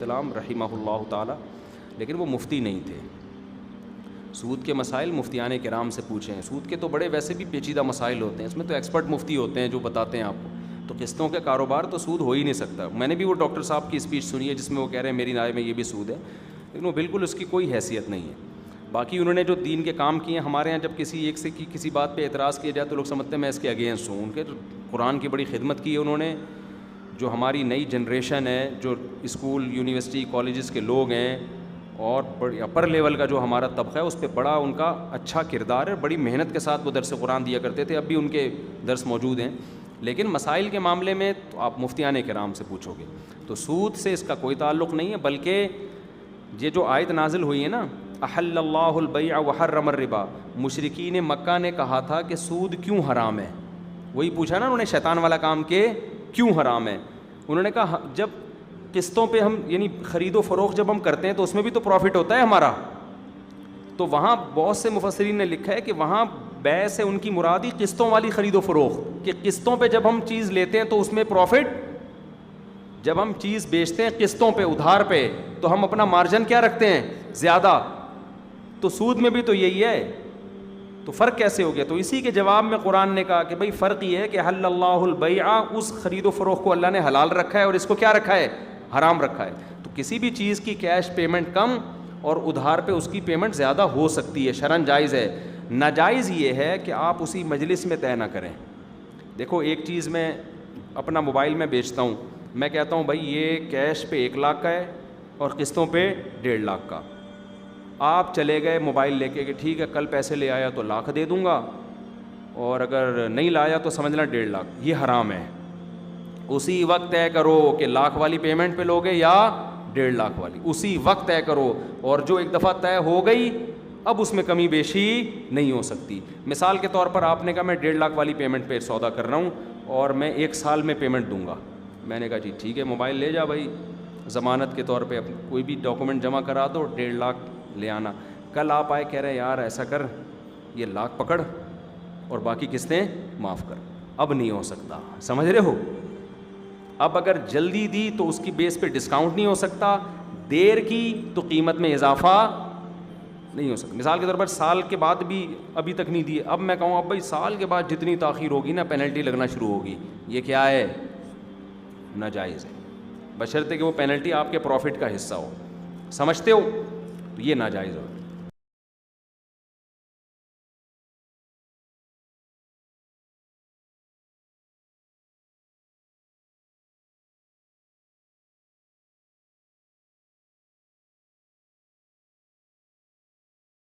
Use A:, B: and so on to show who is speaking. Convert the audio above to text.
A: السلام رحمہ اللہ تعالی، لیکن وہ مفتی نہیں تھے۔ سود کے مسائل مفتیان کرام سے پوچھیں۔ سود کے تو بڑے ویسے بھی پیچیدہ مسائل ہوتے ہیں، اس میں تو ایکسپرٹ مفتی ہوتے ہیں جو بتاتے ہیں آپ کو۔ تو قسطوں کے کاروبار تو سود ہو ہی نہیں سکتا۔ میں نے بھی وہ ڈاکٹر صاحب کی اسپیچ سنی ہے جس میں وہ کہہ رہے ہیں میری رائے میں یہ بھی سود ہے، لیکن وہ بالکل اس کی کوئی حیثیت نہیں ہے۔ باقی انہوں نے جو دین کے کام کیے ہیں، ہمارے یہاں جب کسی ایک سے کسی بات پہ اعتراض کیا جائے تو لوگ سمجھتے ہیں میں اس کے اگینسٹ ہوں۔ ان کے قرآن کی بڑی خدمت کی ہے انہوں نے۔ جو ہماری نئی جنریشن ہے، جو اسکول یونیورسٹی کالجز کے لوگ ہیں اور بڑی اپر لیول کا جو ہمارا طبقہ ہے، اس پہ بڑا ان کا اچھا کردار ہے۔ بڑی محنت کے ساتھ وہ درس قرآن دیا کرتے تھے، اب بھی ان کے درس موجود ہیں۔ لیکن مسائل کے معاملے میں تو آپ مفتیان کرام سے پوچھو گے۔ تو سود سے اس کا کوئی تعلق نہیں ہے، بلکہ یہ جو آیت نازل ہوئی ہے نا، احل اللہ البیع وحرم الربا، مشرکین مکہ نے کہا تھا کہ سود کیوں حرام ہے۔ وہی پوچھا نا انہوں نے شیطان والا کام کہ کیوں حرام ہے۔ انہوں نے کہا جب قسطوں پہ ہم یعنی خرید و فروخت جب ہم کرتے ہیں تو اس میں بھی تو پروفٹ ہوتا ہے ہمارا۔ تو وہاں بہت سے مفسرین نے لکھا ہے کہ وہاں بیع سے ان کی مرادی قسطوں والی خرید و فروخت، کہ قسطوں پہ جب ہم چیز لیتے ہیں تو اس میں پروفٹ، جب ہم چیز بیچتے ہیں قسطوں پہ ادھار پہ تو ہم اپنا مارجن کیا رکھتے ہیں؟ زیادہ۔ تو سود میں بھی تو یہی ہے، تو فرق کیسے ہو گیا؟ تو اسی کے جواب میں قرآن نے کہا کہ بھئی فرق یہ ہے کہ حل اللہ البیع، اس خرید و فروخت کو اللہ نے حلال رکھا ہے اور اس کو کیا رکھا ہے؟ حرام رکھا ہے۔ تو کسی بھی چیز کی کیش پیمنٹ کم اور ادھار پہ اس کی پیمنٹ زیادہ ہو سکتی ہے، شرعاً جائز ہے۔ ناجائز یہ ہے کہ آپ اسی مجلس میں طے نہ کریں۔ دیکھو ایک چیز میں اپنا موبائل میں بیچتا ہوں، میں کہتا ہوں بھائی یہ کیش پہ 1 لاکھ کا ہے اور قسطوں پہ 1.5 لاکھ کا۔ آپ چلے گئے موبائل لے کے کہ ٹھیک ہے کل پیسے لے آیا تو 1 لاکھ دے دوں گا، اور اگر نہیں لایا تو سمجھنا 1.5 لاکھ۔ یہ حرام ہے۔ اسی وقت طے کرو کہ 1 لاکھ والی پیمنٹ پہ لوگے یا 1.5 لاکھ والی، اسی وقت طے کرو۔ اور جو ایک دفعہ طے ہو گئی اب اس میں کمی بیشی نہیں ہو سکتی۔ مثال کے طور پر آپ نے کہا میں 1.5 لاکھ والی پیمنٹ پہ سودا کر رہا ہوں اور میں 1 سال میں پیمنٹ دوں گا۔ میں نے کہا جی ٹھیک ہے، موبائل لے جا بھائی، ضمانت کے طور پہ کوئی بھی ڈاکومنٹ جمع کرا دو، 1.5 لاکھ لے آنا۔ کل آپ آئے کہہ رہے ہیں یار ایسا کر، یہ 1 لاکھ پکڑ اور باقی قسطیں معاف کر۔ اب نہیں ہو سکتا، سمجھ رہے ہو؟ اب اگر جلدی دی تو اس کی بیس پہ ڈسکاؤنٹ نہیں ہو سکتا، دیر کی تو قیمت میں اضافہ نہیں ہو سکتا۔ مثال کے طور پر سال کے بعد بھی ابھی تک نہیں دی، اب میں کہوں اب بھائی سال کے بعد جتنی تاخیر ہوگی نا پینلٹی لگنا شروع ہوگی، یہ کیا ہے؟ ناجائز ہے، بشرطے کہ وہ پینلٹی آپ کے پروفٹ کا حصہ ہو۔ سمجھتے ہو؟ تو یہ ناجائز ہو۔